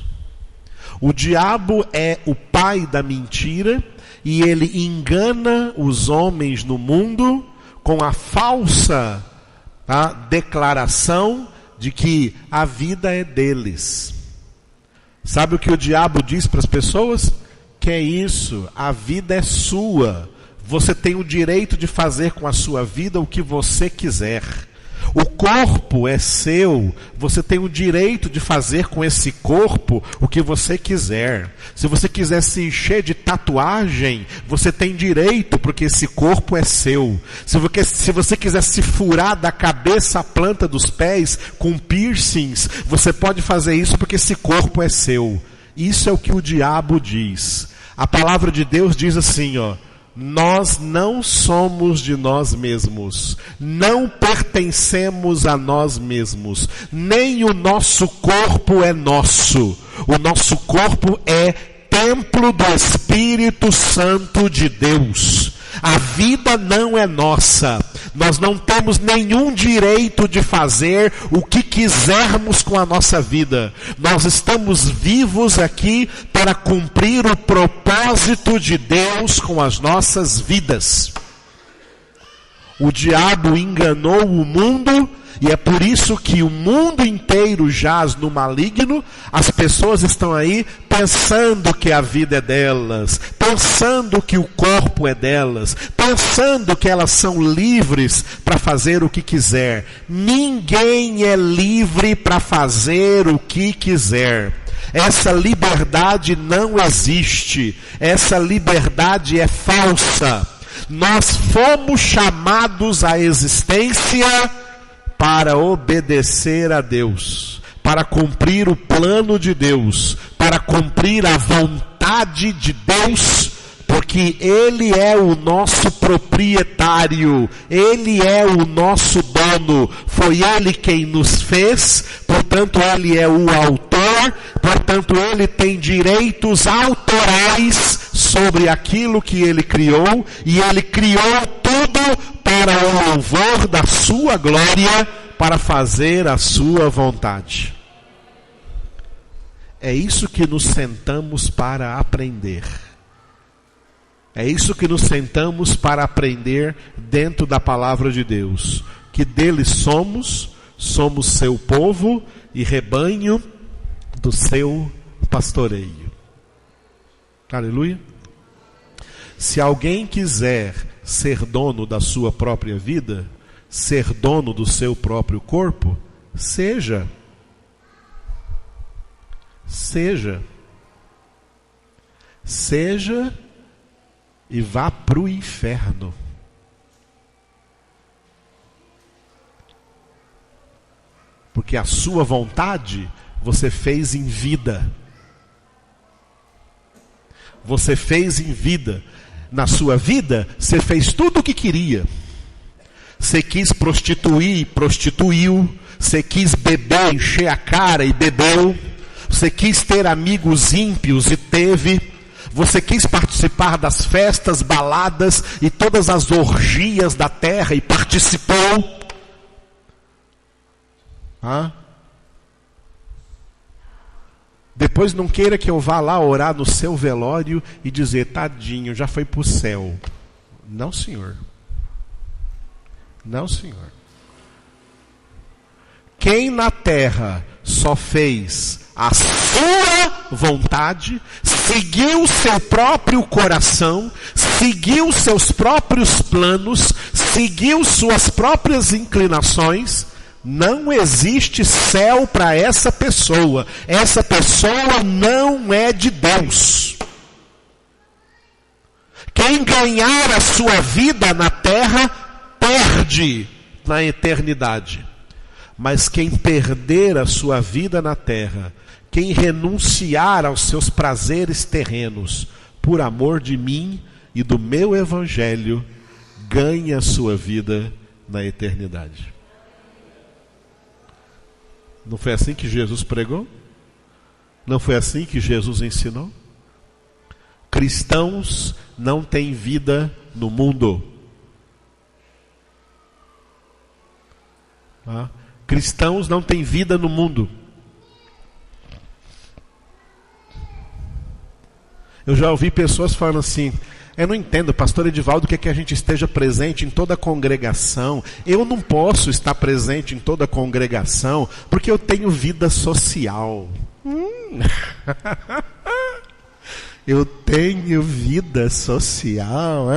Speaker 1: O diabo é o pai da mentira e ele engana os homens no mundo com a falsa declaração de que a vida é deles. Sabe o que o diabo diz para as pessoas? Que é isso, a vida é sua. Você tem o direito de fazer com a sua vida o que você quiser. O corpo é seu, você tem o direito de fazer com esse corpo o que você quiser. Se você quiser se encher de tatuagem, você tem direito, porque esse corpo é seu. Se você quiser se furar da cabeça à planta dos pés com piercings, você pode fazer isso porque esse corpo é seu. Isso é o que o diabo diz. A palavra de Deus diz assim, nós não somos de nós mesmos, não pertencemos a nós mesmos, nem o nosso corpo é nosso. O nosso corpo é templo do Espírito Santo de Deus. A vida não é nossa. Nós não temos nenhum direito de fazer o que quisermos com a nossa vida. Nós estamos vivos aqui para cumprir o propósito de Deus com as nossas vidas. O diabo enganou o mundo e é por isso que o mundo inteiro jaz no maligno. As pessoas estão aí pensando que a vida é delas, pensando que o corpo é delas, pensando que elas são livres para fazer o que quiser. Ninguém é livre para fazer o que quiser. Essa liberdade não existe. Essa liberdade é falsa. Nós fomos chamados à existência para obedecer a Deus, para cumprir o plano de Deus, para cumprir a vontade de Deus, porque Ele é o nosso proprietário, Ele é o nosso dono, foi Ele quem nos fez, portanto Ele é o autor, portanto Ele tem direitos autorais sobre aquilo que Ele criou, e Ele criou tudo para o louvor da sua glória, para fazer a sua vontade. É isso que nos sentamos para aprender. É isso que nos sentamos para aprender dentro da palavra de Deus. Que dele somos seu povo e rebanho do seu pastoreio. Aleluia. Se alguém quiser ser dono da sua própria vida, ser dono do seu próprio corpo, seja. E vá para o inferno. Porque a sua vontade você fez em vida. Você fez em vida. Na sua vida, você fez tudo o que queria. Você quis prostituir, prostituiu. Você quis beber, encher a cara e bebeu. Você quis ter amigos ímpios e teve. Você quis participar das festas, baladas e todas as orgias da terra e participou. Depois não queira que eu vá lá orar no seu velório e dizer, tadinho, já foi para o céu. Não, senhor. Não, senhor. Quem na terra só fez a sua vontade, seguiu seu próprio coração, seguiu seus próprios planos, seguiu suas próprias inclinações, não existe céu para essa pessoa. Essa pessoa não é de Deus. Quem ganhar a sua vida na terra, perde na eternidade. Mas quem perder a sua vida na terra, quem renunciar aos seus prazeres terrenos, por amor de mim e do meu evangelho, ganha a sua vida na eternidade. Não foi assim que Jesus pregou? Não foi assim que Jesus ensinou? Cristãos não têm vida no mundo. Cristãos não têm vida no mundo. Eu já ouvi pessoas falando assim: eu não entendo, pastor Edivaldo, quer que a gente esteja presente em toda a congregação. Eu não posso estar presente em toda a congregação porque eu tenho vida social. Eu tenho vida social,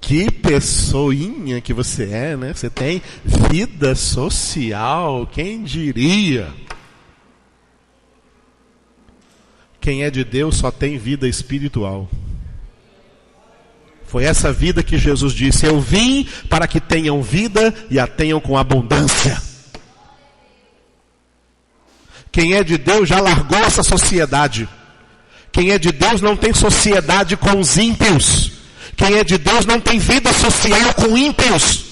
Speaker 1: Que pessoinha que você é, né? Você tem vida social, quem diria? Quem é de Deus só tem vida espiritual. Foi essa vida que Jesus disse: eu vim para que tenham vida e a tenham com abundância. Quem é de Deus já largou essa sociedade. Quem é de Deus não tem sociedade com os ímpios. Quem é de Deus não tem vida social com ímpios.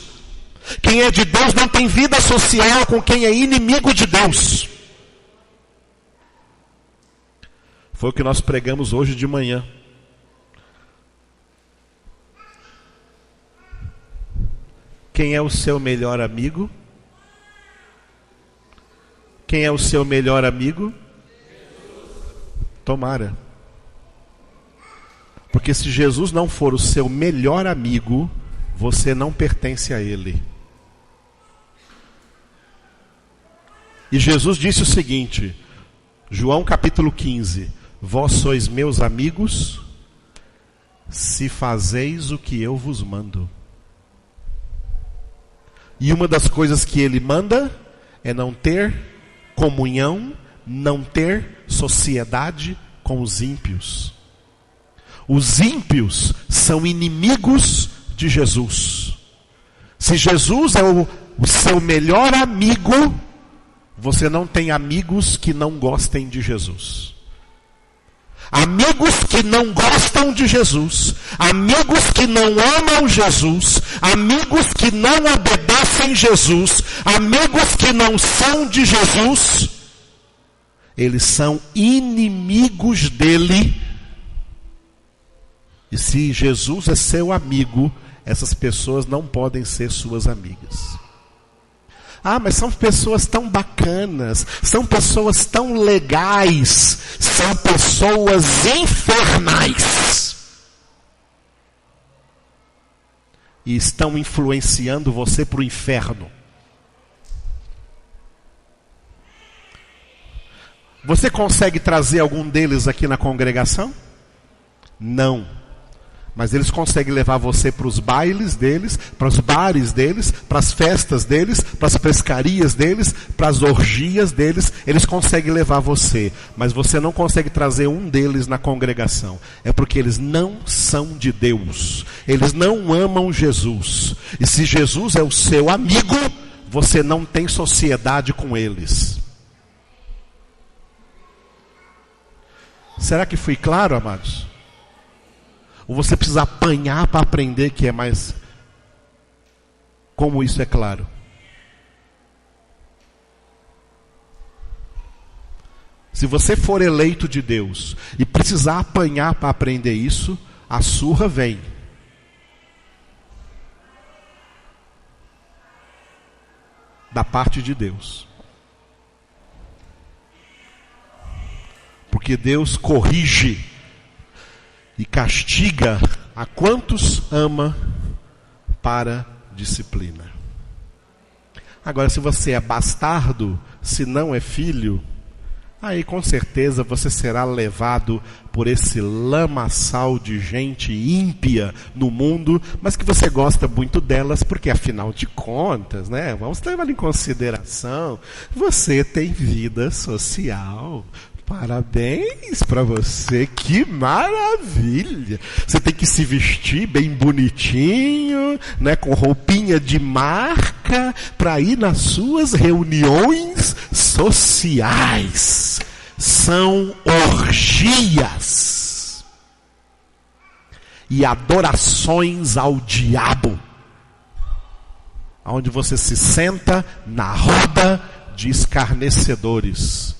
Speaker 1: Quem é de Deus não tem vida social com quem é inimigo de Deus. Foi o que nós pregamos hoje de manhã. Quem é o seu melhor amigo? Quem é o seu melhor amigo? Tomara. Porque se Jesus não for o seu melhor amigo, você não pertence a Ele. E Jesus disse o seguinte, João capítulo 15: vós sois meus amigos, se fazeis o que eu vos mando. E uma das coisas que Ele manda é não ter comunhão, não ter sociedade com os ímpios. Os ímpios são inimigos de Jesus. Se Jesus é o seu melhor amigo, você não tem amigos que não gostem de Jesus. Amigos que não gostam de Jesus, amigos que não amam Jesus, amigos que não obedecem Jesus, amigos que não são de Jesus, eles são inimigos dele. E se Jesus é seu amigo, essas pessoas não podem ser suas amigas. Ah, mas são pessoas tão bacanas, são pessoas tão legais, são pessoas infernais. E estão influenciando você para o inferno. Você consegue trazer algum deles aqui na congregação? Não. Mas eles conseguem levar você para os bailes deles, para os bares deles, para as festas deles, para as pescarias deles, para as orgias deles. Eles conseguem levar você, mas você não consegue trazer um deles na congregação. É porque eles não são de Deus. Eles não amam Jesus. E se Jesus é o seu amigo, você não tem sociedade com eles. Será que fui claro, amados? Ou você precisa apanhar para aprender que é mais... Como isso é claro? Se você for eleito de Deus e precisar apanhar para aprender isso, a surra vem. Da parte de Deus. Porque Deus corrige e castiga a quantos ama para disciplina. Agora, se você é bastardo, se não é filho, aí com certeza você será levado por esse lamaçal de gente ímpia no mundo, mas que você gosta muito delas, porque afinal de contas, né, vamos levar em consideração, você tem vida social. Parabéns para você, que maravilha! Você tem que se vestir bem bonitinho, né, com roupinha de marca, para ir nas suas reuniões sociais. São orgias e adorações ao diabo, onde você se senta na roda de escarnecedores.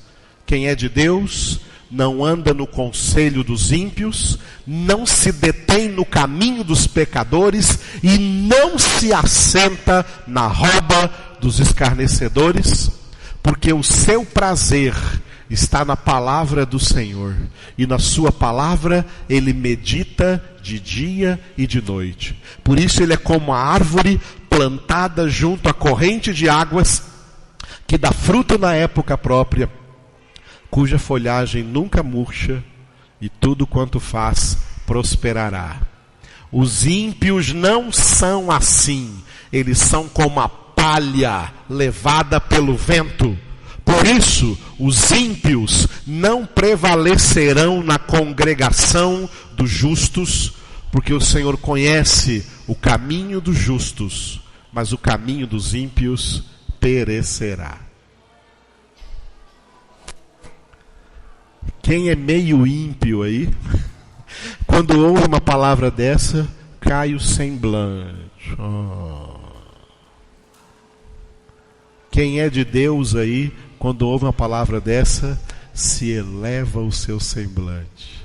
Speaker 1: Quem é de Deus não anda no conselho dos ímpios, não se detém no caminho dos pecadores e não se assenta na roda dos escarnecedores, porque o seu prazer está na palavra do Senhor, e na sua palavra ele medita de dia e de noite. Por isso ele é como a árvore plantada junto à corrente de águas, que dá fruto na época própria, cuja folhagem nunca murcha, e tudo quanto faz prosperará. Os ímpios não são assim, eles são como a palha levada pelo vento. Por isso, os ímpios não prevalecerão na congregação dos justos, porque o Senhor conhece o caminho dos justos, mas o caminho dos ímpios perecerá. Quem é meio ímpio aí, quando ouve uma palavra dessa, cai o semblante. Quem é de Deus aí, quando ouve uma palavra dessa, se eleva o seu semblante.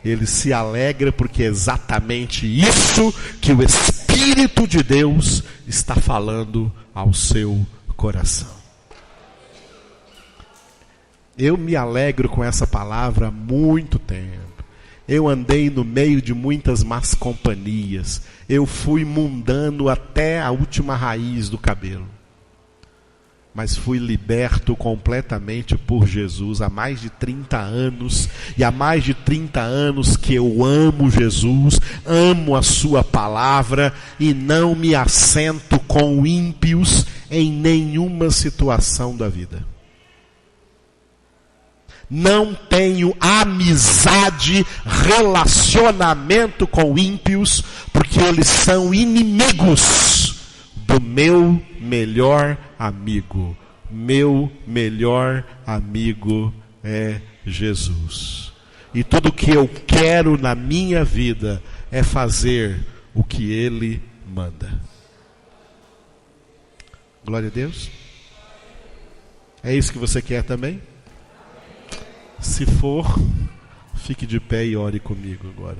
Speaker 1: Ele se alegra porque é exatamente isso que o Espírito de Deus está falando ao seu coração. Eu me alegro com essa palavra há muito tempo. Eu andei no meio de muitas más companhias. Eu fui mundano até a última raiz do cabelo. Mas fui liberto completamente por Jesus há mais de 30 anos. E há mais de 30 anos que eu amo Jesus, amo a sua palavra e não me assento com ímpios em nenhuma situação da vida. Não tenho amizade, relacionamento com ímpios, porque eles são inimigos do meu melhor amigo. Meu melhor amigo é Jesus. E tudo que eu quero na minha vida é fazer o que Ele manda. Glória a Deus. É isso que você quer também? Se for, fique de pé e ore comigo agora.